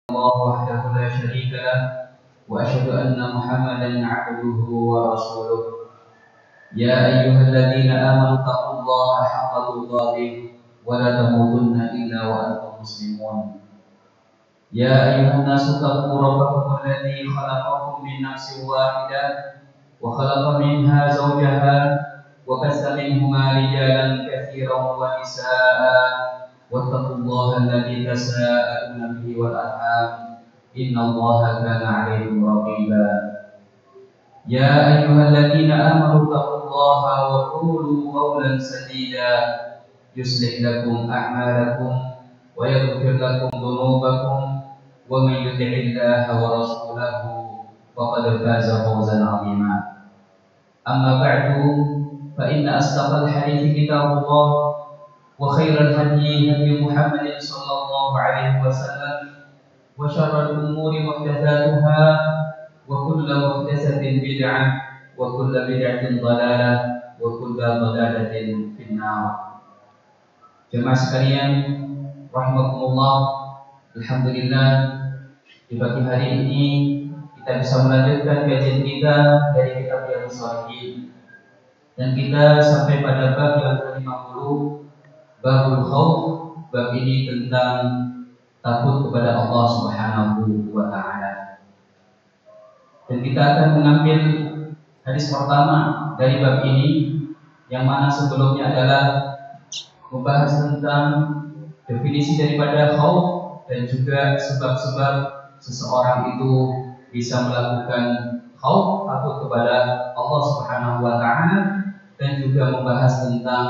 الله وحده لا شريك له وأشهد أن محمدا عبده ورسوله يا أيها الذين آمنوا اتقوا الله حق تقاته ولا تموتن إلا وأنتم مسلمون يا أيها الناس اتقوا ربكم الذي خلقكم من نفس واحدة وخلق منها زوجها وبث منهما رجالا كثيرا ونساء واتقوا الله الذي تساءلون به والأرحام إن الله كان عليكم رقيبا يا أيها الذين آمنوا اتقوا الله وقولوا قولا سديدا يصلح لكم أعمالكم ويغفر لكم ذنوبكم ومن يطع الله ورسوله فقد فاز فوزا عظيما أما بعد فإن أصدق الحديث كتاب الله وخير الهدي هدي محمد صلى الله عليه وسلم وشر الأمور محدثاتها وكل محدثة بدعة وكل بدعة ضلالة وكل ضلالة في النار. Jemaah sekalian, rahimakumullah, alhamdulillah di pagi hari ini kita bisa melanjutkan kajian kita dari kitab Riyadhus Shalihin dan kita sampai pada bab yang ke-50, babul khauf. Bab ini tentang takut kepada Allah Subhanahu wa taala. Dan kita akan mengambil hadis pertama dari bab ini, yang mana sebelumnya adalah membahas tentang definisi daripada khauf dan juga sebab-sebab seseorang itu bisa melakukan khauf, takut kepada Allah Subhanahu wa taala, dan juga membahas tentang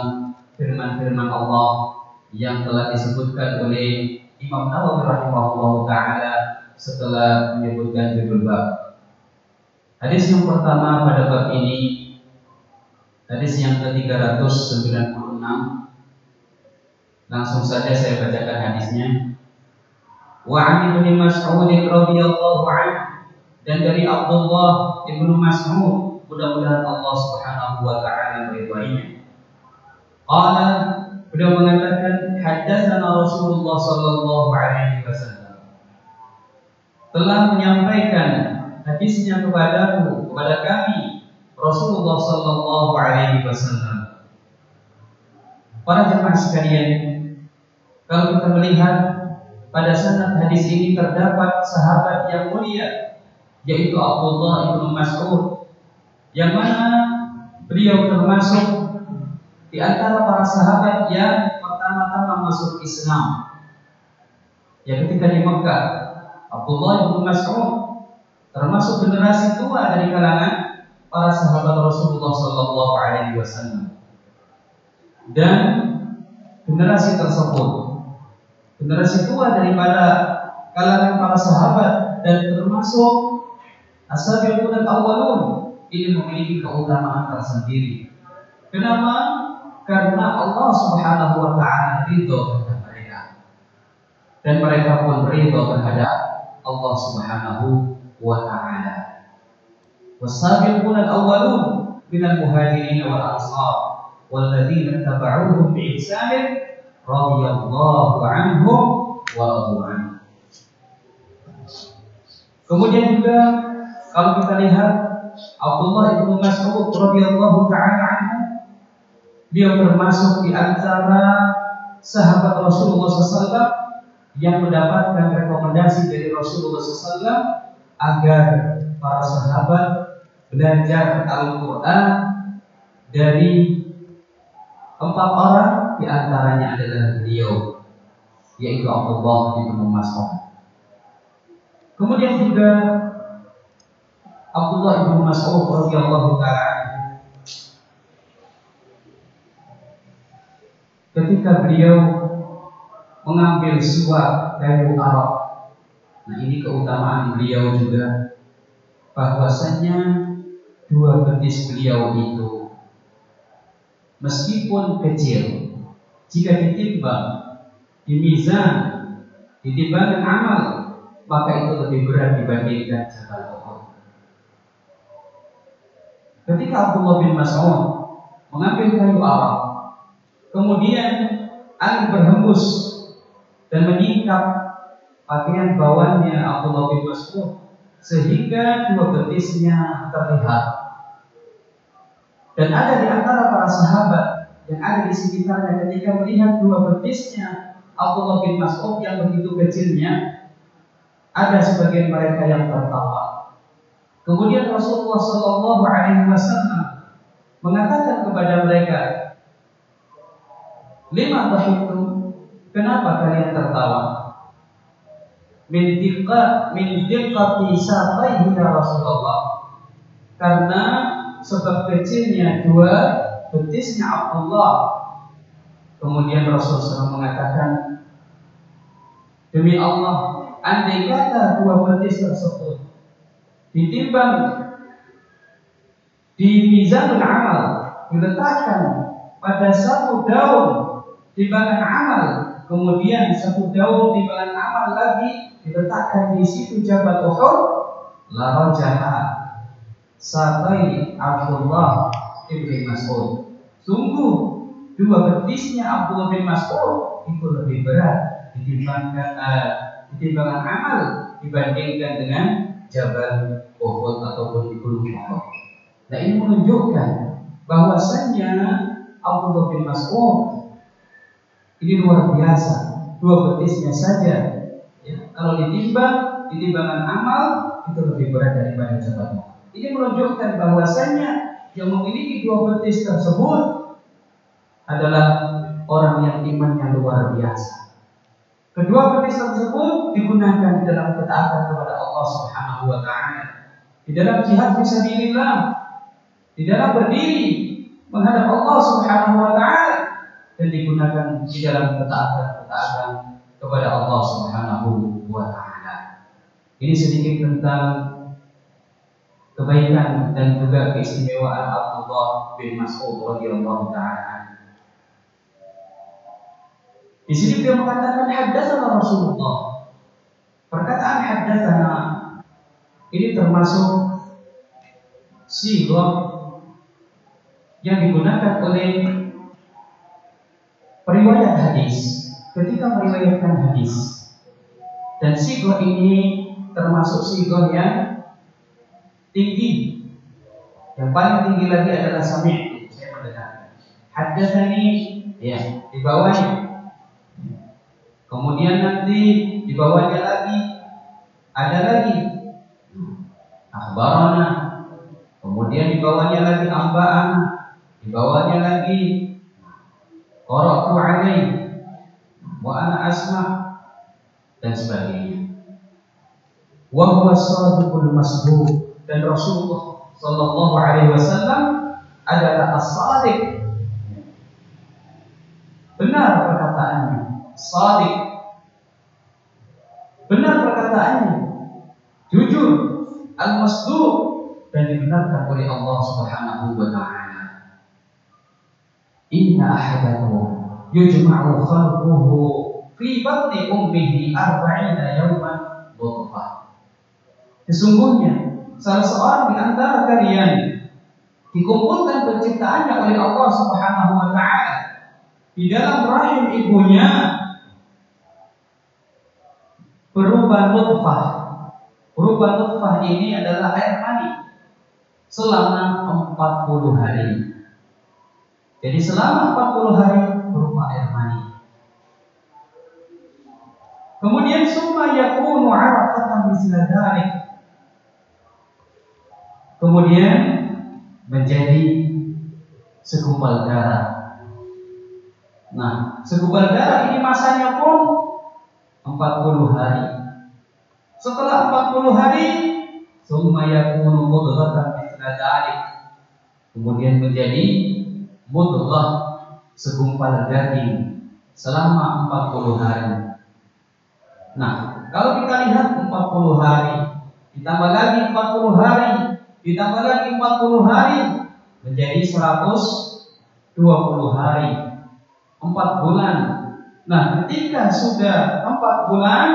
firman-firman Allah yang telah disebutkan oleh Imam Nawawi rahimahullah taala setelah menyebutkan judul bab. Hadis yang pertama pada bab ini, hadis yang ke-396. Langsung saja saya bacakan hadisnya. Wa 'an Ibnu Mas'ud radhiyallahu anhu, dan dari Abdullah Ibnu Mas'ud, mudah-mudahan Allah Subhanahu wa taala meridainya. Qala, beliau mengatakan, haddatsana Rasulullah sallallahu alaihi wasallam, telah menyampaikan hadisnya kepada kami Rasulullah sallallahu alaihi wasallam. Para jemaah sekalian, kalau kita melihat pada sanad hadis ini terdapat sahabat yang mulia, yaitu Abdullah Ibnu Mas'ud, yang mana beliau termasuk di antara para sahabat yang pertama-tama masuk Islam. Ya, ketika di Mekah, Abdullah Ibnu Mas'ud termasuk generasi tua dari kalangan para sahabat Rasulullah sallallahu alaihi wasallam. Dan generasi tersebut, generasi tua daripada kalangan para sahabat dan termasuk as-sabiqun al-awwalun, ini memiliki keutamaan tersendiri. Kenapa? Karena Allah Subhanahu wa taala ridho terhadap mereka, dan mereka pun ridho terhadap Allah Subhanahu wa taala. Was-sabiqun al-awwalun minal muhajirin wal ansar walladzina tabauhum bi ihsan radhiyallahu anhum wa radu anhu. Kemudian juga kalau kita lihat Abdullah Ibnu Mas'ud radhiyallahu taala anhu, dia termasuk di antara sahabat Rasulullah SAW yang mendapatkan rekomendasi dari Rasulullah SAW agar para sahabat belajar Al-Quran dari 4 orang, di antaranya adalah beliau, yaitu Abdullah Ibnu Mas'ud. Kemudian juga Abdullah Ibnu Mas'ud radhiyallahu ta'ala, ketika beliau mengambil suap kayu Arab. Nah, ini keutamaan beliau juga, bahwasanya 2 betis beliau itu meskipun kecil, jika ditimbang di mizan, ditimbang amal, maka itu lebih berat dibandingkan Jabal Uhud. Ketika Abdullah bin Mas'ud mengambil kayu Arab, kemudian angin berhembus dan menyingkap pakaian bawahnya Abdullah bin Mas'ud sehingga dua betisnya terlihat. Dan ada di antara para sahabat yang ada di sekitarnya ketika melihat dua betisnya Abdullah bin Mas'ud yang begitu kecilnya, ada sebagian mereka yang tertawa. Kemudian Rasulullah Shallallahu Alaihi Wasallam mengatakan kepada mereka, "Lima dhahiktum? Kenapa kalian tertawa?" Min diqqati saqaihi ya Rasulullah. Karena sebab kecilnya dua betisnya Abdullah. Kemudian Rasulullah SAW mengatakan, demi Allah, andai kata dua betis tersebut ditimbang di mizanul amal, diletakkan pada satu daun timbangan amal, kemudian satu daun timbangan amal lagi diletakkan di situ Jabal Uhud, la rajaha sakai Abdullah bin Mas'ud. Sungguh dua betisnya Abdullah bin Mas'ud itu lebih berat timbangan amal dibandingkan dengan Jabal Uhud ataupun Gunung Uhud. Nah, ini menunjukkan bahwasannya Abdullah bin Mas'ud ini luar biasa. Dua betisnya saja, ya, kalau ditimbangan amal itu lebih berat daripada Jabal Uhud. Ini menunjukkan bahwasannya yang memiliki dua betis tersebut adalah orang yang imannya luar biasa. Kedua betis tersebut digunakan di dalam ketaatan kepada Allah Subhanahu wa taala, di dalam jihad fisabilillah, di dalam berdiri menghadap Allah Subhanahu wa taala, dan digunakan di dalam ketaatan kepada Allah Subhanahu wa taala. Ini sedikit tentang kebaikan dan juga keistimewaan Abdullah bin Mas'ud radhiyallahu taala. Di sini beliau mengatakan haddatsana Rasulullah. Perkataan haddatsana ini termasuk sighah yang digunakan oleh periwayat hadis ketika meriwayatkan hadis. Dan sighah ini termasuk sighah yang tinggi. Yang paling tinggi lagi adalah sami', saya mendengar. Haddatsani, ya, di bawahnya. Kemudian nanti di bawahnya lagi ada lagi akhbarana. Kemudian di bawahnya lagi amba'ana. Di bawahnya lagi qara'tu alaihi wa ana asma' dan sebagainya. Wa huwa as-sadiqul masduq. Dan Rasulullah sallallahu alaihi wasallam adalah as-sadiq. Benar perkataannya. Shadiq, benar perkataannya, jujur, al-masduq, dan dibenarkan oleh Allah Subhanahu wa taala. Inna ahadakum yujma'u khalquhu fi batni ummihi 40 yawman nutfah. Sesungguhnya salah seorang di antara kalian dikumpulkan penciptaannya oleh Allah Subhanahu wa taala di dalam rahim ibunya berupa nutfah. Berupa nutfah ini adalah air mani selama 40 hari. Jadi selama 40 hari berupa air mani. Kemudian summa yakunu 'alaqatan misla dzalik. Kemudian menjadi segumpal darah. Nah, segumpal darah ini masanya pun 40 hari. Setelah 40 hari, summa yakunu mudghatan mithla dzalik. Kemudian menjadi mudghah, segumpal daging selama 40 hari. Nah, kalau kita lihat 40 hari, ditambah lagi 40 hari, ditambah lagi 40 hari, menjadi 120 hari. 4 bulan. Nah, ketika sudah 4 bulan,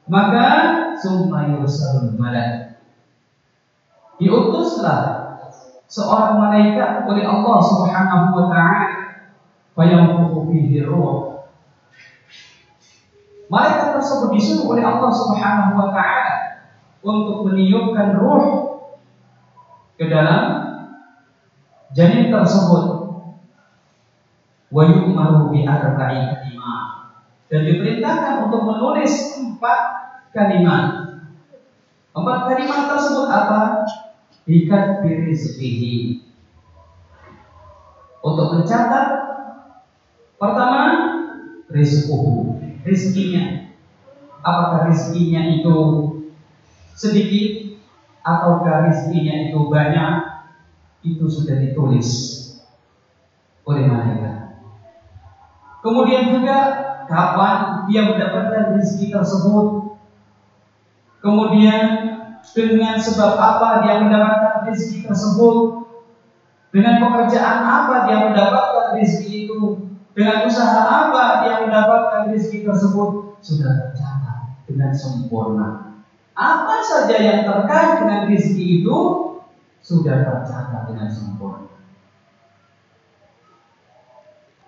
maka summa yursalul malak. Diutuslah seorang malaikat oleh Allah Subhanahu wa taala, fayanfukhu fihi ruh. Malaikat tersebut disuruh oleh Allah Subhanahu wa taala untuk meniupkan ruh ke dalam janin tersebut. Wa yu'maru bi arba'i kalimat, dan diperintahkan untuk menulis 4 kalimat. 4 kalimat tersebut apa? Bikat birizqihi, untuk mencatat pertama rizquhu, rizkinya. Apakah rizkinya itu sedikit ataukah rizkinya itu banyak, itu sudah ditulis oleh malaikat. Kemudian juga kapan dia mendapatkan rezeki tersebut, kemudian dengan sebab apa dia mendapatkan rezeki tersebut, dengan pekerjaan apa dia mendapatkan rezeki itu, dengan usaha apa dia mendapatkan rezeki tersebut, sudah tercatat dengan sempurna. Apa saja yang terkait dengan rezeki itu sudah tercatat dengan sempurna.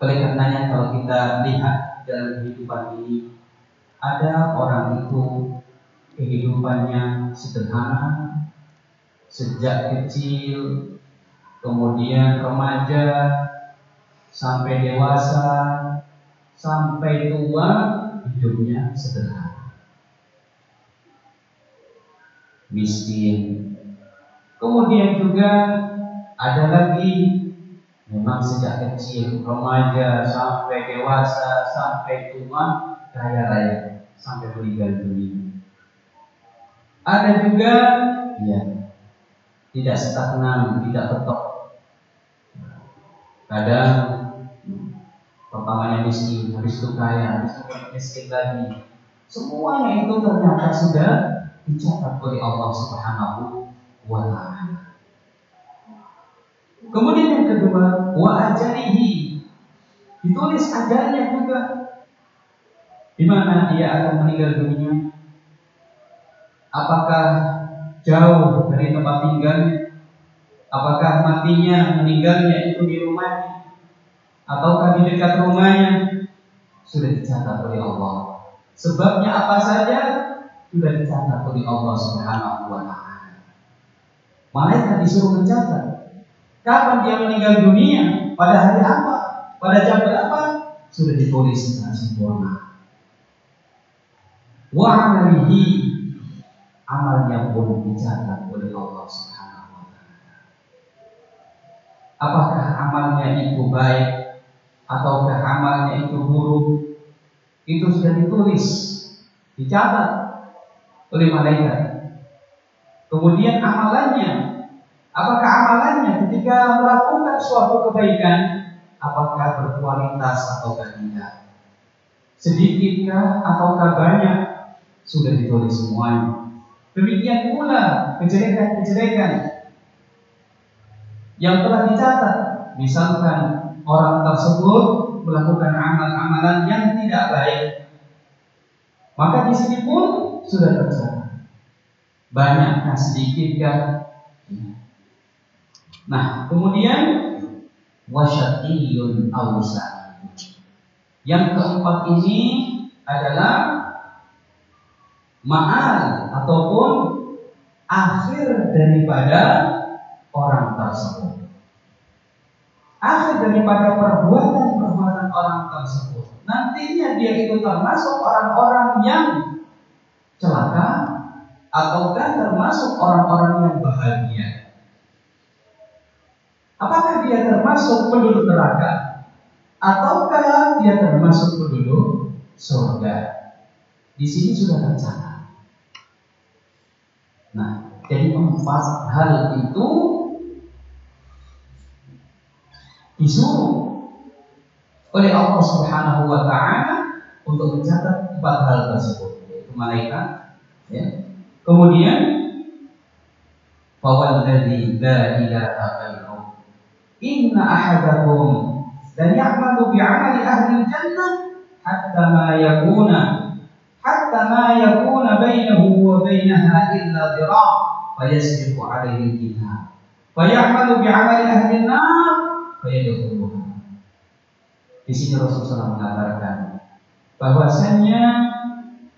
Oleh karenanya kalau kita lihat dalam kehidupan ini, ada orang itu kehidupannya sederhana sejak kecil, kemudian remaja, sampai dewasa, sampai tua, hidupnya sederhana, miskin. Kemudian juga ada lagi memang sejak kecil, remaja, sampai dewasa, sampai tua, kaya raya, sampai meninggal dunia. Ada juga ya tidak stagnan, tidak betok. Kadang pertamanya miskin, habis itu kaya, habis itu miskin lagi. Semuanya itu ternyata sudah dicatat oleh Allah Subhanahu wa ta'ala. Kemudian yang kedua, wa ajalihi, ditulis ajalnya juga, di mana dia akan meninggal dunia. Apakah jauh dari tempat tinggalnya? Apakah matinya, meninggalnya itu di rumahnya, ataukah di dekat rumahnya? Sudah dicatat oleh Allah. Sebabnya apa saja sudah dicatat oleh Allah Subhanahu wa ta'ala. Malaikat disuruh mencatat kapan dia meninggal dunia, pada hari apa, pada jam berapa, sudah ditulis dengan sempurna. Wa amalihi, amalnya pun dicatat oleh Allah Subhanahu wa ta'ala. Apakah amalnya itu baik ataukah amalnya itu buruk, itu sudah ditulis, dicatat oleh malaikat. Kemudian amalannya, apakah amalannya ketika melakukan suatu kebaikan, apakah berkualitas ataukah tidak, sedikitkah ataukah banyak, sudah ditulis semuanya. Demikian pula kejelekan-kejelekan yang telah dicatat. Misalkan orang tersebut melakukan amal-amalan yang tidak baik, maka di sini pun sudah tercatat, banyakkah sedikitkah. Nah, kemudian wasyaqiyun aw sa'id. Yang keempat ini adalah ma'al ataupun akhir daripada orang tersebut. Akhir daripada perbuatan-perbuatan orang tersebut. Nantinya dia itu termasuk orang-orang yang celaka ataukah termasuk orang-orang yang bahagia? Apakah dia termasuk penduduk neraka ataukah dia termasuk penduduk surga? Di sini sudah tercatat. Nah, jadi 4 hal itu disuruh oleh Allah Subhanahu wa ta'ala untuk mencatat 4 hal tersebut, yaitu malaikat, ya. Kemudian fawalladzi la ilaha ghairuh inna ahadakum la ya'malu bi'amali ahli jannah hatta ma yakuna bainahu wa bainaha illa dhira' fayasbiqu 'alaihi al-kitab fay'amalu bi'amali ahli an-nar fayadkhuluha. Di sini Rasulullah mengatakan bahwasanya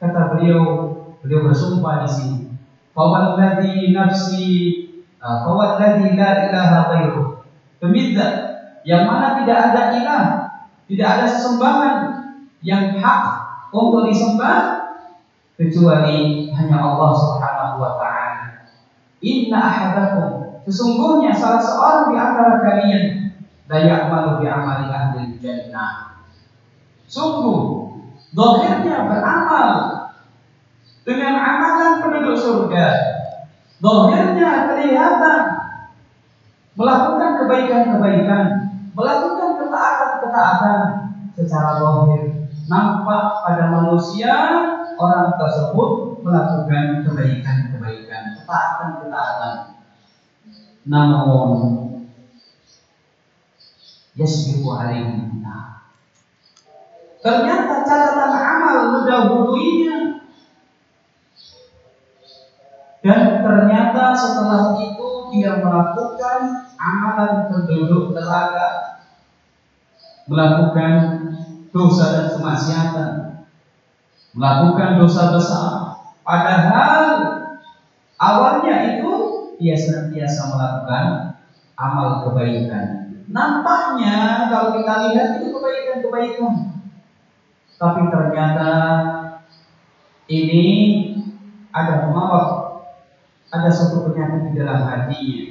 Kata beliau bersumpah di sini, "Fawalladzi nafsi, fawalladzi la ilaha ghairuh." Demi zat yang mana tidak ada ilah, tidak ada sesembahan yang hak untuk disembah kecuali hanya Allah Subhanahu wa taala. Inna ahadakum, sesungguhnya salah seorang di antara kalian la ya'malu bi amali ahli jannah. Sungguh zahirnya beramal dengan amalan penduduk surga. Zahirnya kelihatan melakukan kebaikan-kebaikan, melakukan ketaatan-ketaatan secara zahir. Nampak pada manusia orang tersebut melakukan kebaikan-kebaikan, ketaatan-ketaatan. Namun yasbiqu alaihi kita. Ternyata catatan amal mendahuluinya. Dan ternyata setelah itu dia melakukan amalan penduduk neraka, melakukan dosa dan kemaksiatan, melakukan dosa besar. Padahal awalnya itu dia senantiasa melakukan amal kebaikan. Nampaknya kalau kita lihat itu kebaikan-kebaikan, tapi ternyata ini ada marad, ada suatu penyakit di dalam hatinya.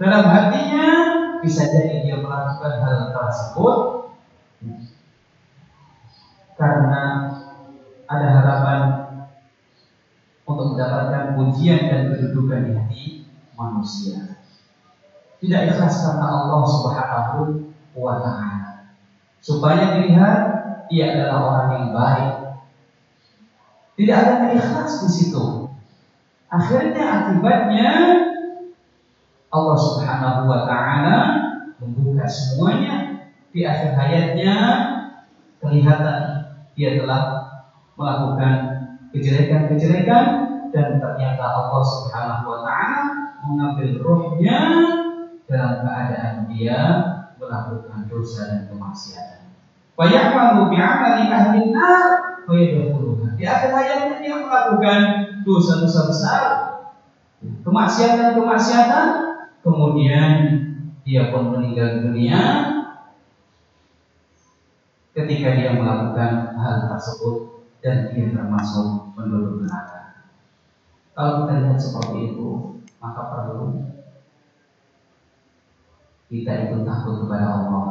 Dalam hatinya bisa jadi dia melakukan hal tersebut karena ada harapan untuk mendapatkan pujian dan kedudukan di hati manusia. Tidak ikhlas karena Allah Subhanahu wa taala, supaya dilihat ia adalah orang yang baik. Tidak ada ikhlas di situ. Akhirnya akibatnya Allah Subhanahu wa taala membuka semuanya. Di akhir hayatnya kelihatan dia telah melakukan kejelekan-kejelekan, dan ternyata Allah Subhanahu wa taala mengambil ruhnya dalam keadaan dia melakukan dosa dan kemaksiatan. Wa ya'malu bi'amali ahli nar wa yadkhuluha. Di akhir hayatnya dia melakukan dosa-dosa besar, kemaksiatan-kemaksiatan, kemudian dia pun meninggal dunia ketika dia melakukan hal tersebut dan dia termasuk penduduk neraka. Kalau kita lihat seperti itu, maka perlu kita itu takut kepada Allah.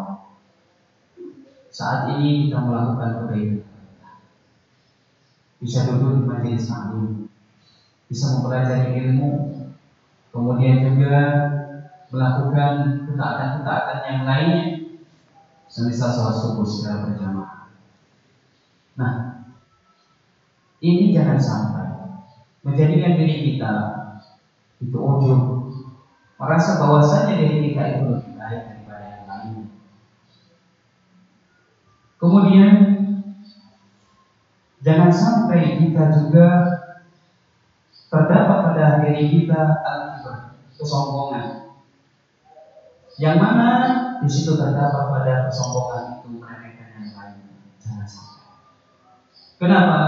Saat ini kita melakukan kebaikan, bisa duduk di majelis taklim, bisa mempelajari ilmu, kemudian juga melakukan ketaatan-ketaatan yang lainnya, semisal sholat subuh secara berjamaah. Nah, ini jangan sampai menjadikan diri kita itu ujub, merasa bahwasanya diri kita itu lebih baik daripada yang lain. Kemudian jangan sampai kita juga terdapat pada diri kita al-kibr, kesombongan, yang mana di situ terdapat pada kesombongan itu meremehkan yang lain. Jangan sampai. Kenapa?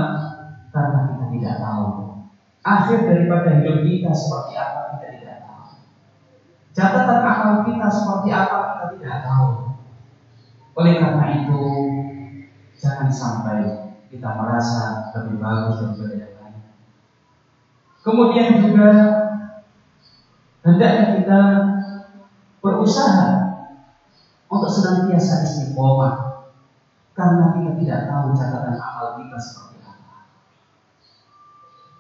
Karena kita tidak tahu akhir daripada hidup kita seperti apa, kita tidak tahu. Catatan amal kita seperti apa, kita tidak tahu. Oleh karena itu, jangan sampai kita merasa lebih bagus daripada yang lain. Kemudian juga hendaknya kita berusaha untuk senantiasa istiqomah, karena kita tidak tahu catatan amal kita seperti apa.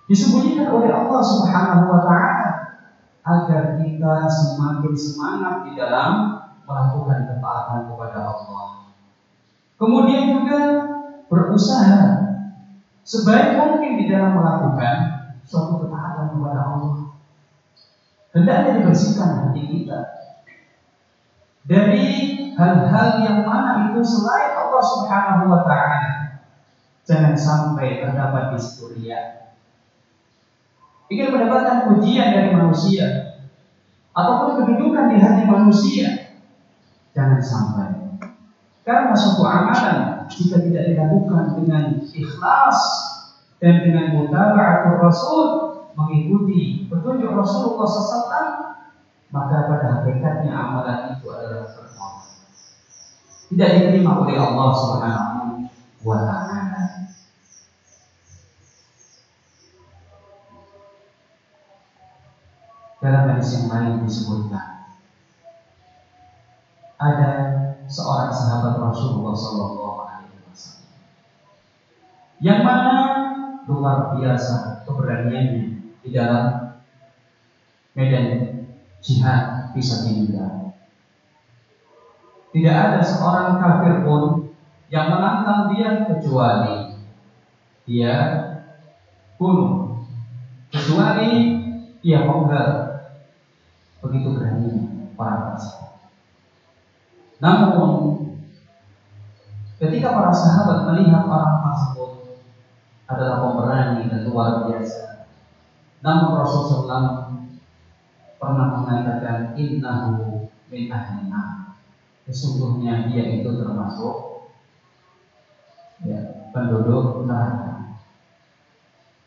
Disembunyikan oleh Allah Subhanahu wa taala agar kita semakin semangat di dalam melakukan ketaatan kepada Allah. Kemudian juga berusaha sebaik mungkin di dalam melakukan suatu ketaatan kepada Allah. Hendaknya dibersihkan hati kita dari hal-hal yang mana itu selain Allah Subhanahu wa taala. Jangan sampai terdapat di situ riya, ingin mendapatkan pujian dari manusia ataupun kedudukan di hati manusia. Jangan sampai, karena suatu amalan jika tidak dilakukan dengan ikhlas dan dengan mutaba'atul Rasul, mengikuti petunjuk Rasulullah SAW, maka pada hakikatnya amalan itu adalah bertolak, tidak diterima oleh Allah Subhanahu wa Ta'ala. Dalam hadis yang lain disebutkan, ada seorang sahabat Rasulullah SAW yang mana luar biasa keberaniannya di dalam medan jihad fisabilillah. Tidak ada seorang kafir pun yang menantang dia kecuali dia bunuh, kecuali dia penggal. Begitu berani para sahabat. Namun ketika para sahabat melihat orang tersebut adalah pemberani dan luar biasa, namun Rasulullah SAW pernah mengatakan innahu min ahlin nar, sesungguhnya dia itu termasuk penduduk neraka.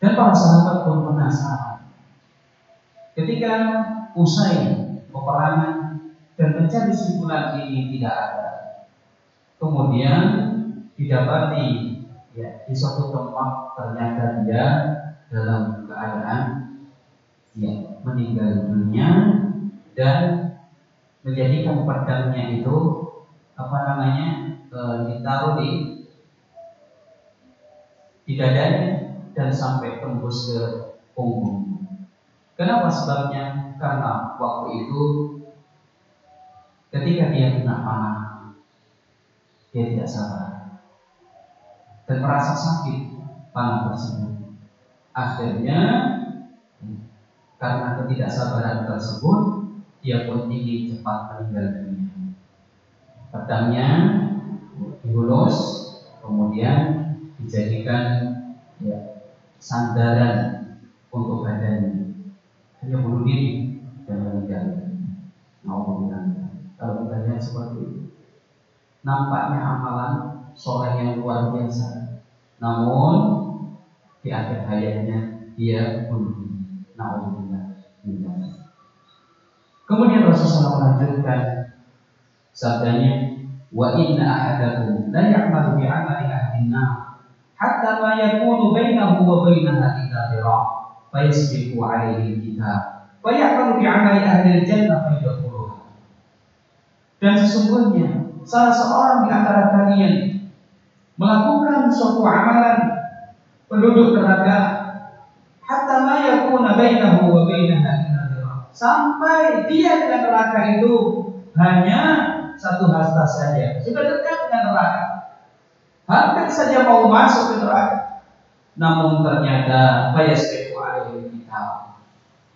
Dan para sahabat pun penasaran. Ketika usai peperangan dan mencari simpulan ini tidak ada, kemudian didapati di suatu tempat ternyata dia dalam keadaan meninggal dunia dan menjadikan pedangnya itu ditaruh di dadanya dan sampai tembus ke punggung. Kenapa sebabnya? Karena waktu itu ketika dia kena panah, dia tidak sabar dan merasa sakit panah tersebut. Akhirnya karena ketidaksabaran tersebut, dia pun ingin cepat meninggal dunia. Pedangnya dihulus, kemudian dijadikan sandaran untuk badannya. Hanya bunuh diri dan meninggal. Kalau kita lihat seperti itu, nampaknya amalan soleh yang luar biasa, namun di akhir hayatnya dia bunuh diri. Kemudian Rasulullah melanjutkan sabdanya, wa inna ahadakum la ya'malu bi 'amali ahli an-nar hatta ma yakunu bainahu wa bainaha illa dhira' fa yasbiqu 'alaihi al-kitab wa ya'malu bi 'amali ahli al-jannah fa yadkhuluha. Dan sesungguhnya salah seorang di antara kalian melakukan suatu amalan penduduk neraka hatta ma yakuna bainahu wa bainaha illa dhira', sampai dia dengan neraka itu hanya satu hasta saja, sudah dekat dengan neraka, hampir saja mau masuk ke neraka. Namun ternyata fayasbiqu alaihi kitab,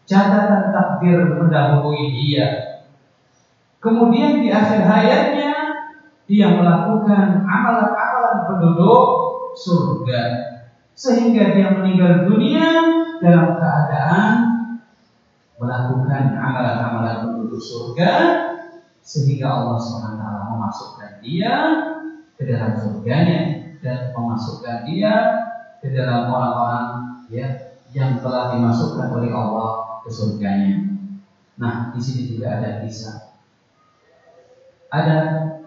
catatan takdir mendahului dia. Kemudian di akhir hayatnya dia melakukan amalan-amalan penduduk surga, sehingga dia meninggal dunia dalam keadaan melakukan amalan-amalan penduduk surga, sehingga Allah SWT memasukkan dia ke dalam surganya dan memasukkan dia ke dalam orang-orang yang telah dimasukkan oleh Allah ke surganya. Nah, di sini juga ada kisah. Ada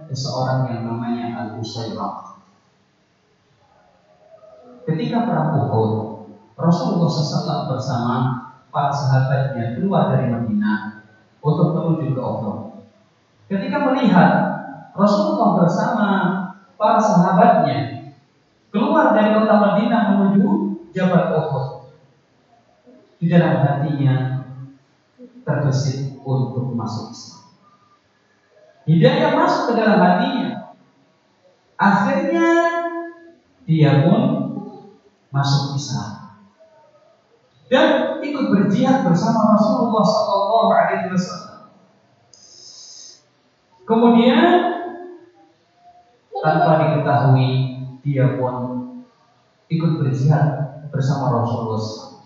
seseorang yang namanya Al-Usairah. Ketika perang Uhud, Rasulullah SAW bersama para sahabatnya keluar dari Madinah untuk menuju ke Uhud. Ketika melihat Rasulullah bersama para sahabatnya keluar dari kota Madinah menuju Jabal Uhud, di dalam hatinya terbesit untuk masuk Islam. Hidayah masuk ke dalam hatinya. Akhirnya dia pun masuk Islam dan ikut berjihad bersama Rasulullah SAW. Kemudian tanpa diketahui dia pun ikut berjihad bersama Rasulullah SAW.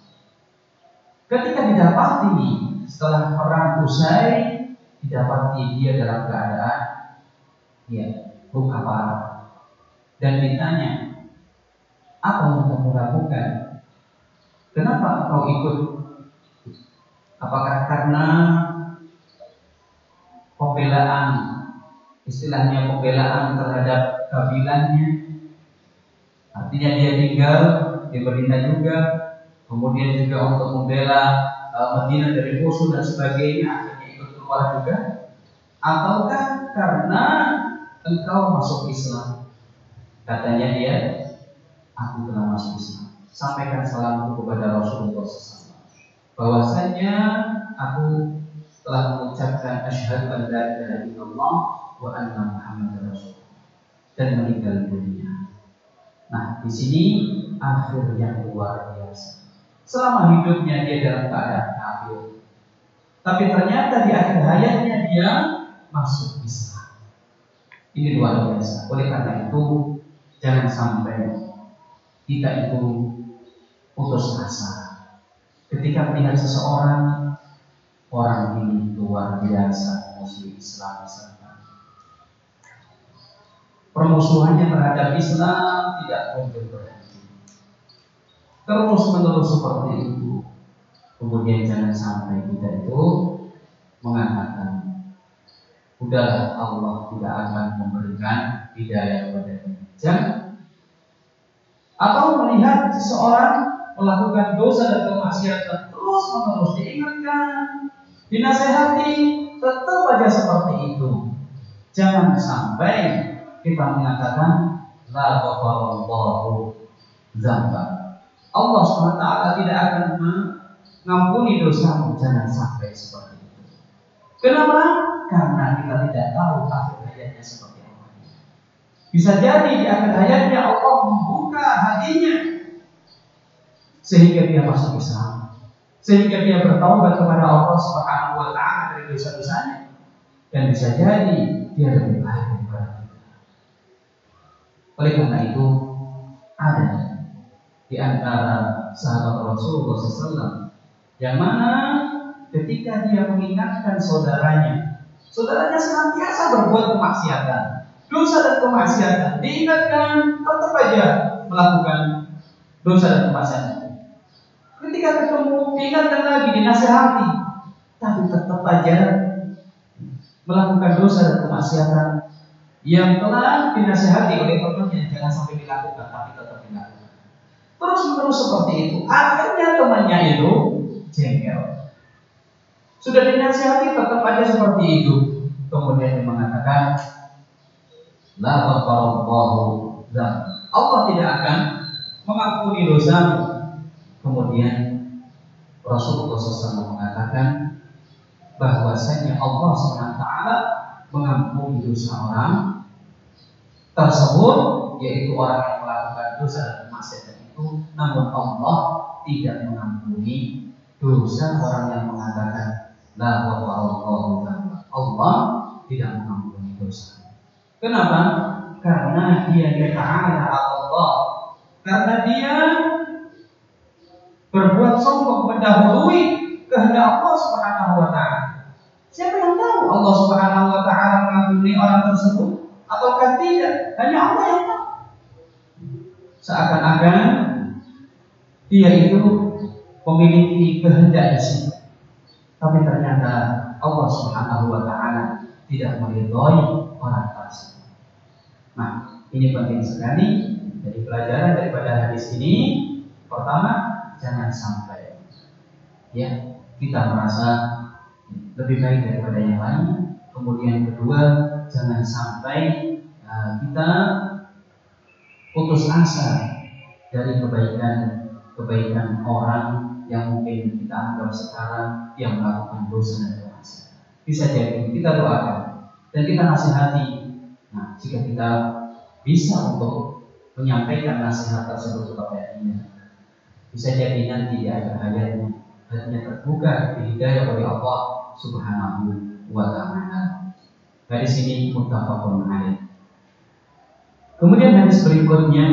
Ketika didapati setelah perang usai, didapati dia dalam keadaan luka parah. dan ditanya, apa yang kamu lakukan? Kenapa engkau ikut? Apakah karena pembelaan, istilahnya pembelaan terhadap kabilannya, artinya dia tinggal di Madinah juga, kemudian juga untuk membela Madinah dari musuh dan sebagainya, akhirnya ikut keluar juga? Ataukah karena engkau masuk Islam? Katanya dia, aku telah masuk Islam. Sampaikan salamku kepada Rasulullah SAW, bahwasanya aku telah mengucapkan asyhadu an la ilaha illallah wa anna Muhammadar Rasulullah dan meninggal dunia. Nah, di sini akhir yang luar biasa. Selama hidupnya dia dalam keadaan kafir, tapi ternyata di akhir hayatnya dia masuk Islam. Ini luar biasa. Oleh karena itu, jangan sampai kita itu putus asa ketika melihat seseorang, orang ini luar biasa musuh Islam misalkan, permusuhannya terhadap Islam tidak kunjung berhenti, terus menerus seperti itu. Kemudian jangan sampai kita itu mengatakan, udahlah, Allah tidak akan memberikan hidayah kepadanya. Jangan. Atau melihat seseorang melakukan dosa dan kemaksiatan, terus menerus diingatkan, dinasehati, tetap aja seperti itu. Jangan sampai kita mengatakan la ghafarallahu dzamba, Allah SWT tidak akan mengampuni dosamu. Jangan sampai seperti itu. Kenapa? Karena kita tidak tahu akhir hayatnya seperti apa. Bisa jadi di akhir hayatnya Allah membuka hatinya sehingga dia masuk Islam, sehingga dia bertaubat kepada Allah Subhanahu wa taala dari dosa-dosanya, dan bisa jadi dia lebih baik daripada kita. Oleh karena itu, ada di antara sahabat Rasulullah SAW yang mana ketika dia mengingatkan saudaranya senantiasa berbuat kemaksiatan, dosa dan kemaksiatan, diingatkan, tetap aja melakukan dosa dan kemaksiatan. Ketika ketemu, diingatkan lagi, dinasihati, tapi tetap aja melakukan dosa dan kemaksiatan yang telah dinasihati oleh temannya, jangan sampai dilakukan, tapi tetap dilakukan. Terus menerus seperti itu. Akhirnya temannya itu jengkel. Sudah dinasihati, tetap aja seperti itu. Kemudian dia mengatakan, la ghafarallahu dzamba, Allah tidak akan mengampuni dosamu. Kemudian Rasulullah SAW mengatakan bahwasanya Allah SWT mengampuni dosa orang tersebut, yaitu orang yang melakukan dosa dan kemaksiatan itu, namun Allah tidak mengampuni dosa orang yang mengatakan la ghafarallahu dzamba. Allah tidak mengampuni dosa. Kenapa? Karena dia ta'ala Allah, karena dia berbuat sombong, mendahului kehendak Allah Subhanahu wa taala. Siapa yang tahu Allah Subhanahu wa taala mengampuni orang tersebut ataukah tidak? Hanya Allah yang tahu. Seakan-akan dia itu memiliki kehendak di situ, tapi ternyata Allah Subhanahu wa taala tidak meridhoi orang tersebut. Nah, ini penting sekali dari pelajaran daripada hadis ini. Pertama, jangan sampai kita merasa lebih baik daripada yang lain. Kemudian kedua, jangan sampai kita putus asa dari kebaikan orang yang mungkin kita anggap sekarang yang melakukan dosa dan kemaksiatan. Bisa jadi kita doakan dan kita nasihati. Nah, jika kita bisa untuk menyampaikan nasihat tersebut kepada dia, bisa jadi nanti di akhir hayatnya hatinya terbuka dihidayah oleh Allah Subhanahu wa taala. Dari sini muttafaqun alaih. Kemudian hadis berikutnya,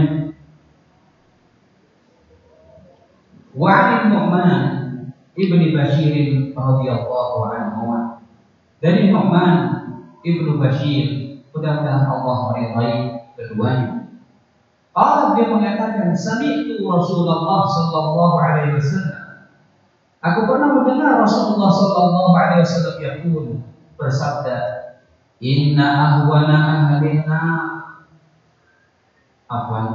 wa 'an Nu'man ibni Bashir radhiyallahu anhu, dari Nu'man ibnu Bashir, mudah-mudahan Allah meridai keduanya. Allah dia mengatakan, sami'tu Rasulullah sallallahu alaihi wasallam. Aku pernah mendengar Rasulullah sallallahu alaihi wasallam yaqul, bersabda, inna ahwana ahlin nar. Afwan,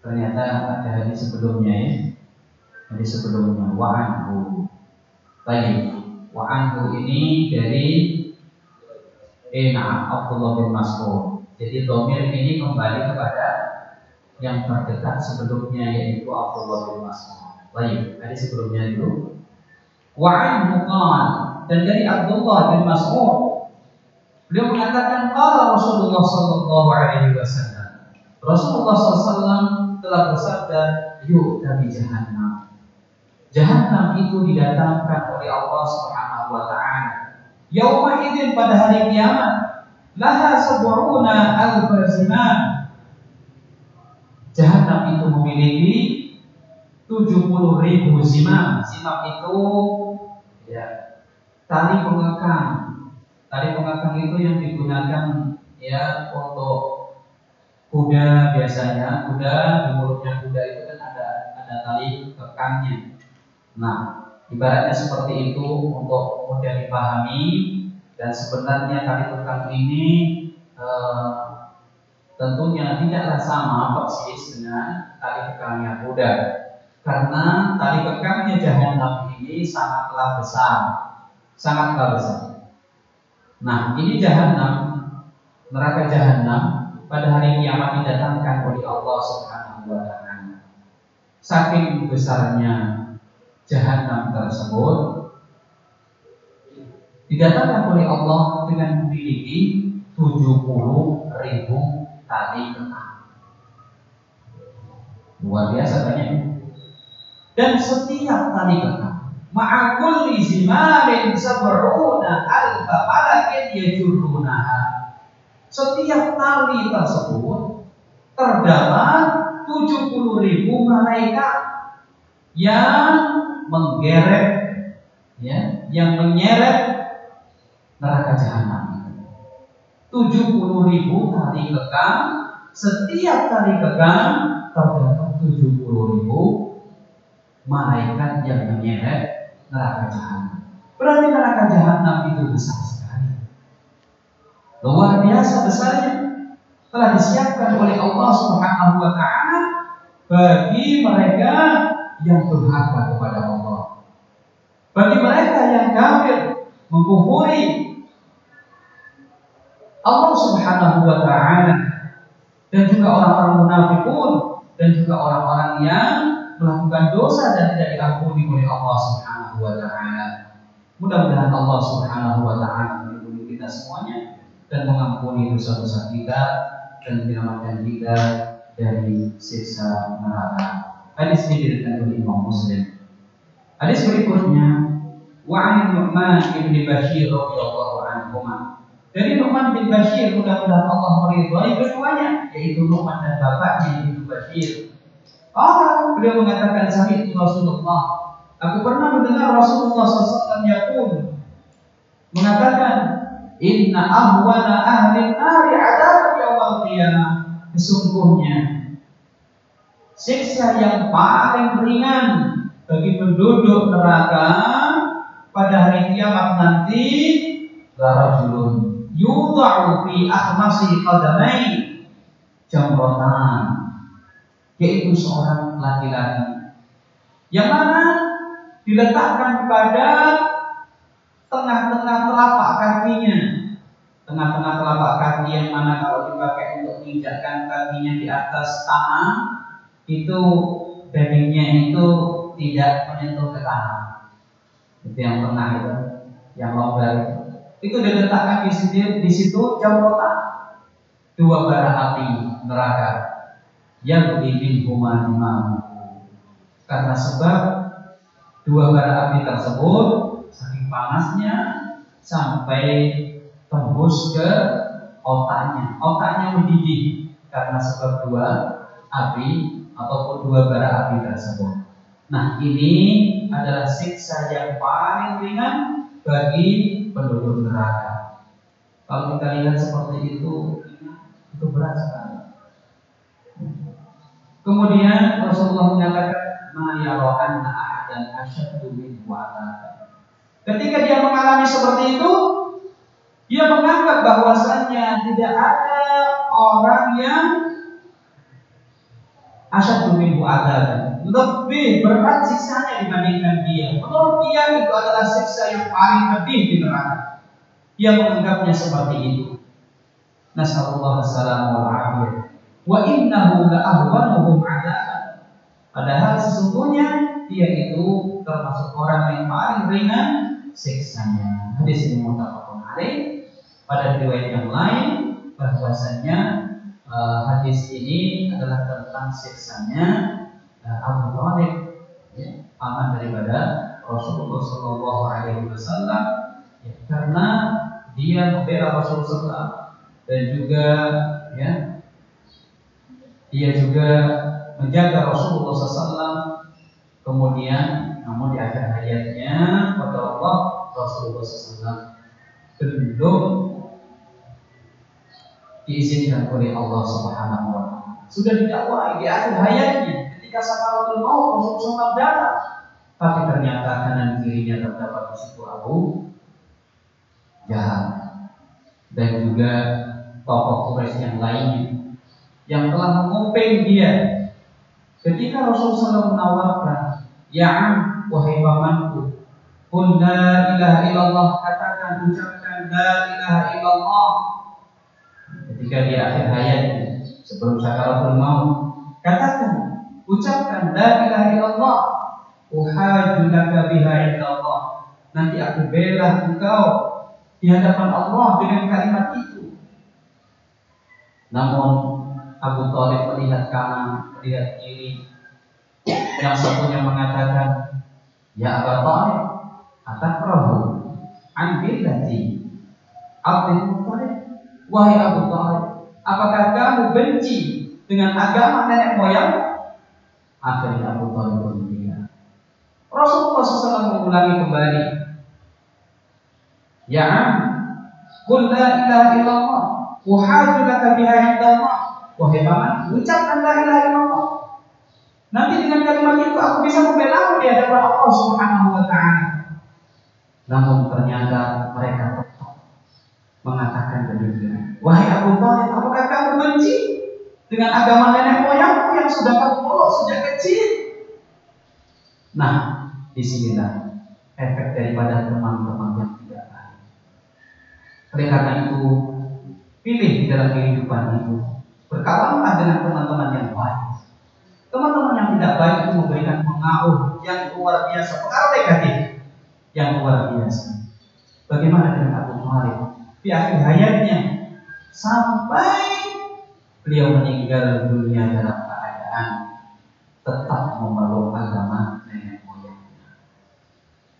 ternyata ada hadis sebelumnya ya. Hadis sebelumnya wa anhu. Baik, wa anhu ini dari Abdullah bin Mas'ud. Jadi dhamir ini kembali kepada yang terdekat sebelumnya, yaitu Abdullah bin Mas'ud. Baik, hadis sebelumnya itu wa anhu qala, dan dari Abdullah bin Mas'ud beliau mengatakan qala Rasulullah sallallahu alaihi wasallam. Rasulullah sallallahu telah bersabda, yu'ta bi jahannam. Jahannam itu didatangkan oleh Allah Subhanahu wa taala. Yauma idzin, pada hari kiamat, laha sab'una alf zimam. Jahannam itu memiliki 70.000 zimam. Zimam itu ya tali pengekang. Tali pengekang itu yang digunakan ya untuk kuda biasanya. Kuda, di mulutnya kuda itu kan ada tali kekangnya. Nah, ibaratnya seperti itu untuk mudah dipahami. Dan sebenarnya tali kekang ini tentunya tidaklah sama persis dengan tali kekangnya kuda, karena tali kekangnya Jahannam ini sangatlah besar. Nah, ini Jahannam, neraka Jahannam pada hari kiamat didatangkan oleh Allah Subhanahu wa taala. Saking besarnya Jahannam tersebut didatangkan oleh Allah dengan memiliki 70.000 tali kekang. Luar biasa banyak. Dan setiap tali kekang, ma'a kulli zimarin sab'una alfa malakin yajurrunaha. Setiap tali tersebut terdapat 70.000 malaikat yang menggeret, ya, yang menyeret neraka Jahannam. 70.000 tali kekang. Setiap tali kekang terdapat 70.000 malaikat yang menyeret neraka Jahannam. Berarti neraka Jahannam itu besar sekali, luar biasa besarnya. Telah disiapkan oleh Allah Subhanahu wa taala bagi mereka yang durhaka kepada Allah, bagi mereka yang kafir, mengkufuri Allah Subhanahu wa taala, dan juga orang-orang munafikun, dan juga orang-orang yang melakukan dosa dan tidak diampuni oleh Allah Subhanahu wa taala. Mudah-mudahan Allah Subhanahu wa taala melindungi kita semuanya dan mengampuni dosa-dosa kita dan menyelamatkan kita dari siksa neraka. Hadis ini diriwayatkan oleh Imam Muslim. Hadis berikutnya, wa 'an Nu'man bin Bashir radhiyallahu anhu. Dari Nu'man bin Bashir, mudah-mudahan Allah meridhai keduanya, yaitu Nu'man dan bapaknya yaitu Bashir. Beliau mengatakan, sami'tu Rasulullah, aku pernah mendengar Rasulullah SAW yaqul, mengatakan, inna ahwana ahli nari adzab yaumil qiyamah. Sesungguhnya siksa yang paling ringan bagi penduduk neraka pada hari kiamat nanti, larajulun yudha'u fi akhmasi qadamai jamratan, yaitu seorang laki-laki yang mana diletakkan pada tengah-tengah telapak kakinya. Tengah-tengah telapak kaki yang mana kalau dipakai untuk menginjakkan kakinya di atas tanah, itu dagingnya itu tidak menyentuh ke tanah. Itu yang tengah itu, yang longgar itu diletakkan di situ jamrotan, 2 bara api neraka yang bikin humanimamu. Karena sebab 2 bara api tersebut saking panasnya sampai tembus ke otaknya. Otaknya mendidih karena sebab 2 api ataupun 2 bara api tersebut. Nah, ini adalah siksa yang paling ringan bagi penduduk neraka. Kalau kita lihat seperti itu berat sekali. Kemudian Rasulullah menyatakan, "Ma yara anna ahadan asyaddu minhu 'adzaban." Ketika dia mengalami seperti itu, dia menganggap bahwasannya tidak ada orang yang asyaddu minhu 'adzaban, lebih berat siksanya dibandingkan dia. Menurut dia itu adalah siksa yang paling pedih di neraka. Dia menganggapnya seperti itu. Nasallallahu alaihi wa wa innahu la'ahwanuhum 'adzaban. Padahal sesungguhnya dia itu termasuk orang yang paling ringan siksanya. Hadis ini muttafaqun alaih. Pada riwayat yang lain bahwasanya hadis ini adalah tentang siksanya Abu Thalib, ya, paman daripada Rasulullah Shallallahu Alaihi Wasallam, ya, karena dia membela Rasulullah dan juga, ya, dia juga menjaga Rasulullah SAW. Kemudian, namun di akhir hayatnya pada Allah, Rasulullah SAW belum diizinkan oleh Allah Subhanahu wa Ta'ala. Sudah didakwai di akhir hayatnya, ketika sakaratul maut Rasulullah SAW datang, tapi ternyata kanan kirinya terdapat di situ Abu Jahal dan juga tokoh Quraisy yang lainnya yang telah menguping dia. Ketika Rasulullah SAW menawarkan, "Ya am, wahai pamanku, qul la ilaha illallah," katakan, ucapkan la ilaha illallah. Ketika di akhir hayatnya, sebelum sakaratul maut, katakan, ucapkan la ilaha illallah, uhaju laka biha indallah. Nanti aku bela engkau di hadapan Allah dengan kalimat itu. Namun Abu Thalib melihat kanan, melihat kiri. Yang satunya mengatakan, "Ya Abu Thalib, atakrahu an billati Abdul Muttalib." Wahai Abu Thalib, apakah kamu benci dengan agama nenek moyang? Akhirnya Abu Thalib berhenti. Rasulullah SAW mengulangi kembali, "Ya am, qul la ilaha illallah, uhaju laka biha indallah." Wahai paman, ucapkan la ilaha illallah. Nanti dengan kalimat itu aku bisa membela di hadapan Allah Subhanahu wa Ta'ala. Namun ternyata mereka tetap mengatakan demikian. Wahai Abu Thalib, apakah kamu benci dengan agama nenek moyangmu yang sudah kamu peluk sejak kecil? Nah, disinilah efek daripada teman-teman yang tidak baik. Oleh karena itu, pilih di dalam kehidupan itu, berkawanlah dengan teman-teman yang baik. Teman-teman yang tidak baik itu memberikan pengaruh yang luar biasa, pengaruh negatif yang luar biasa. Bagaimana dengan Abu Thalib? Di akhir hayatnya, sampai beliau meninggal dunia dalam keadaan tetap memeluk agama nenek moyangnya.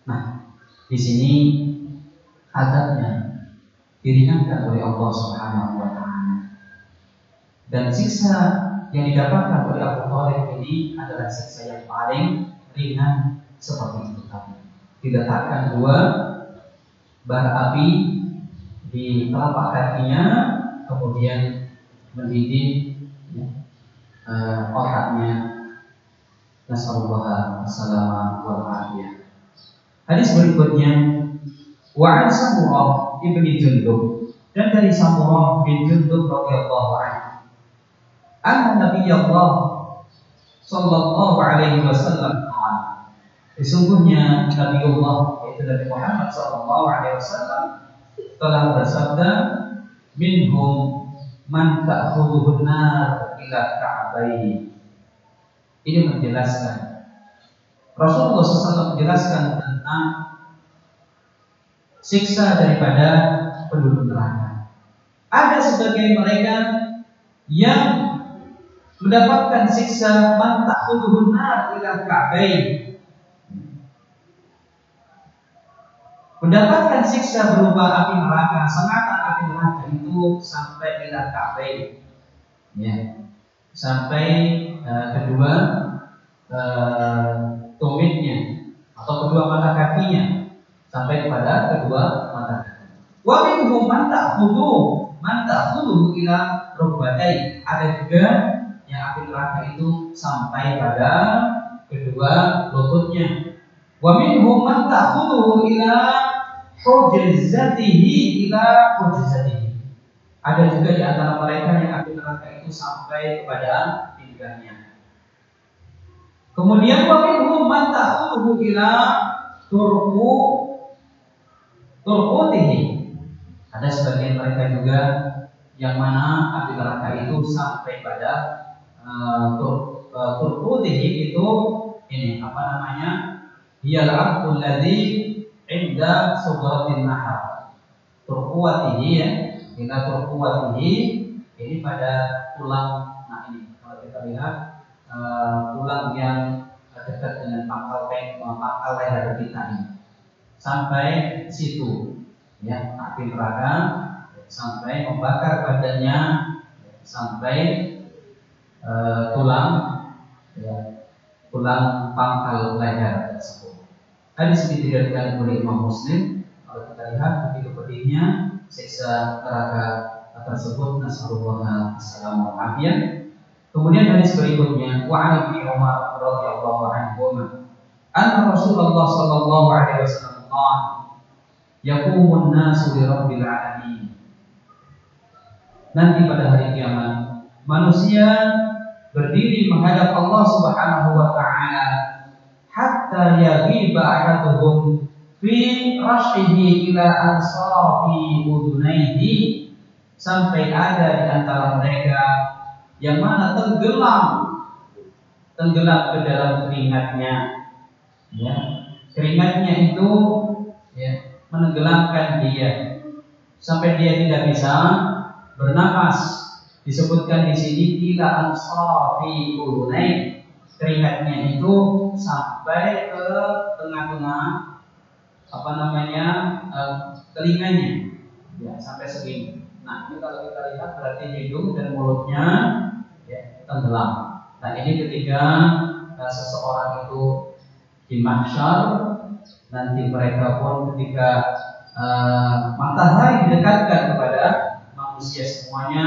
Nah, di sini adabnya diringankan oleh Allah Subhanahu wa Ta'ala. Dan siksa yang didapatkan oleh Abu Thalib ini adalah siksa yang paling ringan seperti itu tadi. Diletakkan 2 bara api di telapak kakinya, kemudian mendidih otaknya. Nasallallahu alaihi wal afiyah. Hadis berikutnya, wa an Samurah ibni Jundub, dan dari Samurah bin Jundub radhiyallahu anhu, anna Nabiyullah sallallahu alaihi wasallam qala, sesungguhnya Nabiullah yaitu Nabi Muhammad sallallahu alaihi wasallam telah bersabda, minhum man ta'khudhuhu an-nar ila ka'bayn. Ini menjelaskan, Rasulullah SAW menjelaskan tentang siksa daripada penduduk neraka. Ada sebagian mereka yang mendapatkan siksa man ta'khudhuhu an-nar ila ka'bayn, mendapatkan siksa berupa api neraka, sengatan api neraka itu sampai ila ka'bayn, ya, sampai kedua tumitnya atau kedua mata kakinya, sampai kepada kedua mata kaki. Wa minhum man ta'khudhuhu ila rukbatai. Ada juga yang api neraka itu sampai pada kedua lututnya. Wa minhum man ta'khudhuhu ila hujzatihi Ada juga di antara mereka yang api neraka itu sampai kepada pinggangnya. Kemudian wa minhum man ta'khudhuhu ila turqutihi. Ada sebagian mereka juga yang mana api neraka itu sampai pada turqutihi itu ini apa namanya? Hiyal aqul ladzi inda sudratin nahar. Turqutihi ya, ila turqutihi ini pada tulang. Nah ini kalau kita lihat tulang yang dekat dengan pangkal leher kita ini sampai situ ya, api neraka sampai membakar badannya sampai tulang ya, tulang pangkal leher tersebut. Hadis ini diriwayatkan oleh Imam Muslim. Kalau kita lihat begitu pedihnya siksa neraka tersebut, nasallallahu alaihi wasallam. Kemudian hadis berikutnya, wa 'an Ibnu Umar radhiyallahu anhu anna Rasulullah sallallahu alaihi wasallam qala yaqumun nasu li rabbil alamin. Nanti pada hari kiamat manusia berdiri menghadap Allah Subhanahu wa taala hatta yaghiba ahaduhum fi rashihi ila ansafi udunaihi, sampai ada di antara mereka yang mana tenggelam ke dalam keringatnya ya. Keringatnya itu ya, menenggelamkan dia sampai dia tidak bisa bernapas. Disebutkan di sini ila ansafi udunai, keringatnya itu sampai ke tengah-tengah apa namanya telinganya ya, sampai segini. Nah ini kalau kita lihat berarti hidung dan mulutnya ya, tenggelam. Nah ini ketika seseorang itu di mahsyar, nanti mereka pun ketika matahari didekatkan kepada manusia semuanya,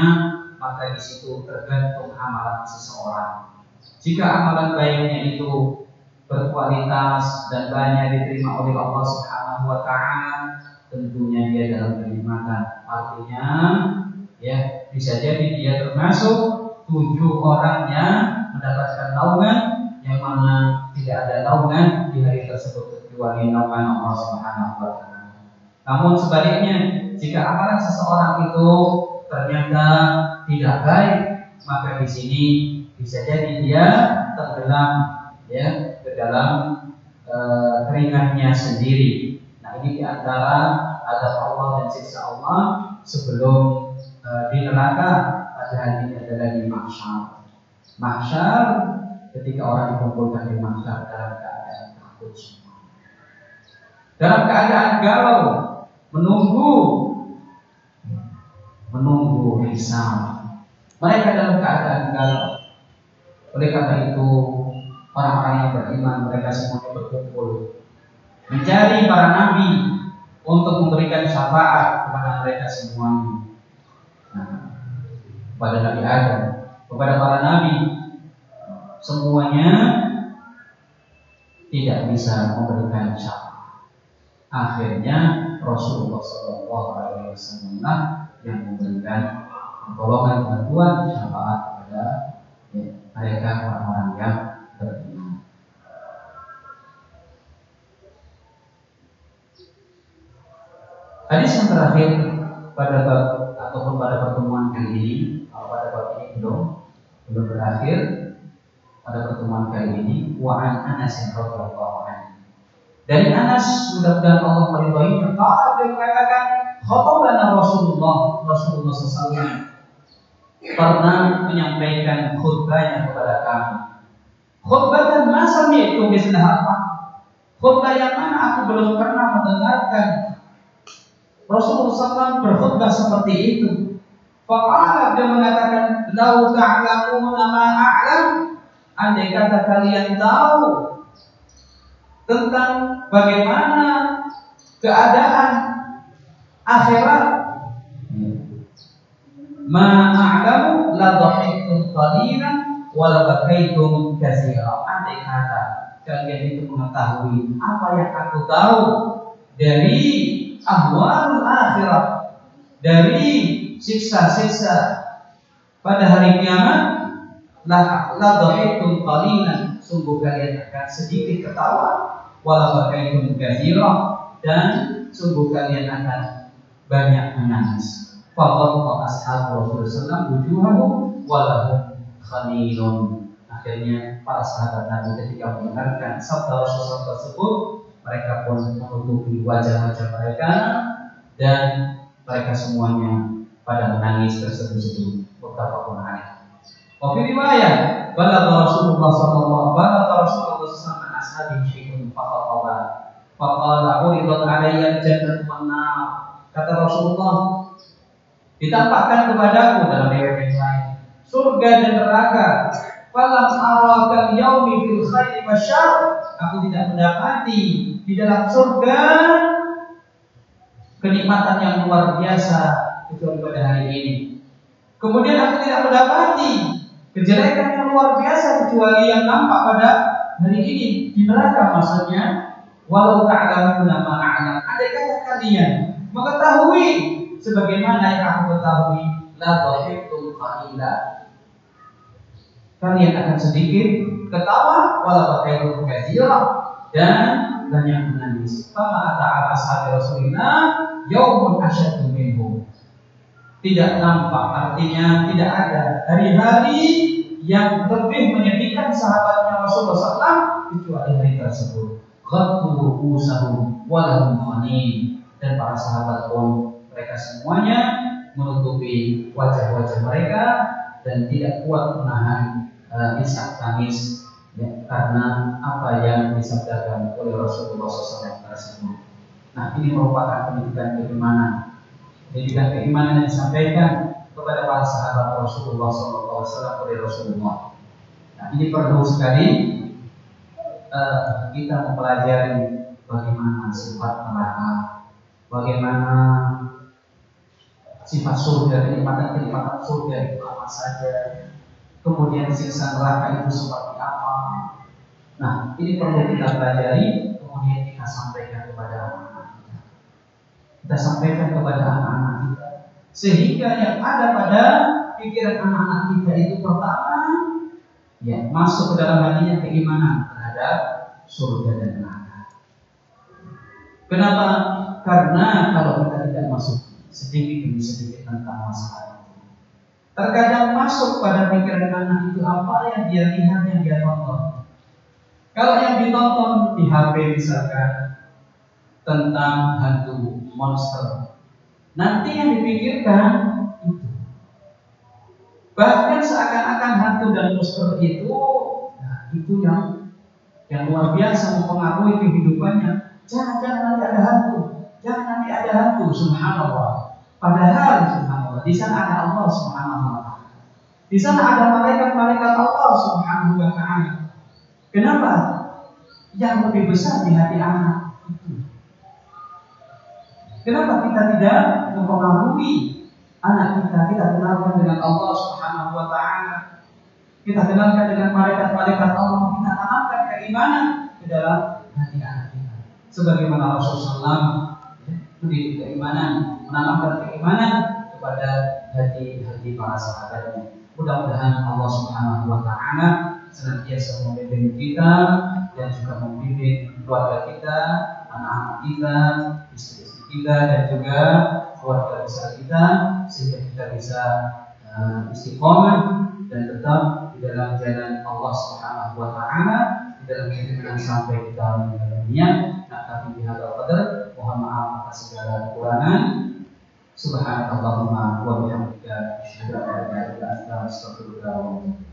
maka di situ tergantung amalan seseorang. Jika amalan baiknya itu berkualitas dan banyak diterima oleh Allah Subhanahu wa taala, tentunya dia dalam kenikmatan. Artinya ya, bisa jadi dia termasuk 7 orang yang mendapatkan naungan, yang mana tidak ada naungan di hari tersebut kecuali naungan Allah Subhanahu wa taala. Namun sebaliknya, jika amalan seseorang itu ternyata tidak baik, maka di sini bisa jadi dia tenggelam ya ke dalam keringatnya sendiri. Nah ini diantara azab Allah dan siksa Allah sebelum di neraka pada hari ini adalah di mahsyar. Mahsyar ketika orang dikumpulkan di mahsyar dalam keadaan takut semua, dalam keadaan galau, menunggu hisab. Mereka dalam keadaan galau. Oleh karena itu orang-orang yang beriman mereka semuanya berkumpul mencari para nabi untuk memberikan syafaat kepada mereka semuanya. Nah, kepada Nabi Adam, kepada para nabi, semuanya tidak bisa memberikan syafaat. Akhirnya Rasulullah SAW yang memberikan pertolongan, bantuan, syafaat kepada mereka orang-orang yang beriman. Hadis yang terakhir pada bab ataupun pada pertemuan kali ini, pada bab ini belum berakhir. Pada pertemuan kali ini, wa an Anas radhiyallahu anhu. Dari Anas, mudah-mudahan Allah meridhoinya, dia mengatakan, khatabana Rasulullah SAW pernah menyampaikan khutbahnya kepada kami. Khutbah dan masa itu mislah apa? Khutbah yang mana aku belum pernah mendengarkan Rasulullah SAW berkhutbah seperti itu. Faqala, dia mengatakan, lau ta'lamuna ma a'lam, andai kata kalian tahu tentang bagaimana keadaan akhirat, ma a'lamu la dhahiktum qalilan wala bakaitum katsira. Andai kata kalian itu mengetahui apa yang aku tahu dari ahwalul akhirah, dari siksa-siksa pada hari kiamat, la dhahiktum qalilan, sungguh kalian akan sedikit ketawa, wala bakaitum katsira, dan sungguh kalian akan banyak menangis. Faqatta ashabu Rasulullah sallallahu wujuhahum walahum khanilun. Akhirnya para sahabat Nabi ketika mendengarkan sabda Rasulullah tersebut, mereka pun menutupi wajah-wajah mereka dan mereka semuanya pada menangis terseduh-seduh. Muttafaqun alaih. Wa fi riwayat balagha Rasulullah sallallahu alaihi wasallam an ashabihi syai'un faqataba faqala uridat alayya al-jannatu wan nar. Kata Rasulullah, ditampakkan kepadaku dalam riwayat yang lain surga dan neraka. Falam arakal yaumi fil khairi wasyarr. Aku tidak mendapati di dalam surga kenikmatan yang luar biasa kecuali pada hari ini. Kemudian aku tidak mendapati kejelekan yang luar biasa kecuali yang nampak pada hari ini di neraka. Maksudnya, walau ta'lamuna ma a'lam. Andai kata kalian mengetahui sebagaimana yang aku ketahui, la dhahiktum qalila, kalian akan sedikit ketawa, wala bakaitum katsira, dan banyak menangis. Fama ta'ala ashabi Rasulillah yaumun asyaddu minhu. Tidak nampak, artinya tidak ada hari-hari yang lebih menyedihkan sahabatnya Rasulullah SAW kecuali hari tersebut. Ghattu ru'usahum walahum khanin. Dan para sahabat pun mereka semuanya menutupi wajah-wajah mereka dan tidak kuat menahan isak tangis ya, karena apa yang disabdakan oleh Rasulullah SAW tersebut. Nah, ini merupakan pendidikan keimanan. Pendidikan keimanan yang disampaikan kepada para sahabat Rasulullah SAW oleh Rasulullah. Nah, ini perlu sekali kita mempelajari bagaimana sifat neraka, bagaimana sifat surga, kenikmatan surga itu apa saja, kemudian siksa neraka itu seperti apa. Nah, ini perlu kita pelajari, kemudian kita sampaikan kepada anak-anak kita. Kita sampaikan kepada anak-anak kita, sehingga yang ada pada pikiran anak-anak kita itu pertama, ya, masuk ke dalam hatinya keimanan terhadap surga dan neraka. Kenapa? Karena kalau kita tidak masuk sedikit demi sedikit tentang masalah itu, terkadang masuk pada pikiran anak itu apa yang dia lihat, yang dia tonton. Kalau yang ditonton di HP misalkan tentang hantu monster, nanti yang dipikirkan itu. Bahkan seakan-akan hantu dan monster itu, nah, itu yang luar biasa mempengaruhi kehidupannya. Jangan nanti ada hantu, jangan nanti ada hantu, subhanallah. Padahal subhanallah, di sana ada Allah subhanahu wa ta'ala. Di sana ada malaikat-malaikat Allah subhanahu wa ta'ala. Kenapa? Yang lebih besar di hati anak itu. Kenapa kita tidak mempengaruhi anak kita kenalkan dengan Allah subhanahu wa ta'ala, kita kenalkan dengan malaikat-malaikat Allah, kita tanamkan keimanan ke dalam hati anak kita. Sebagaimana Rasulullah mendidik keimanan, menanamkan keimanan kepada hati-hati para sahabatnya. Mudah-mudahan Allah subhanahu wa ta'ala senantiasa membimbing kita dan juga membimbing keluarga kita, anak-anak kita, istri-istri kita, dan juga keluarga besar kita, sehingga kita bisa istiqomah dan tetap di dalam jalan Allah subhanahu wa ta'ala, di dalam keimanan sampai kita meninggal dunia. Nah, tapi bihadzal qadar, mohon maaf atas segala kekurangan. Subhanakallahumma wa bihamdika, asyhadu an la ilaha illa anta, astaghfiruka wa atubu ilaik.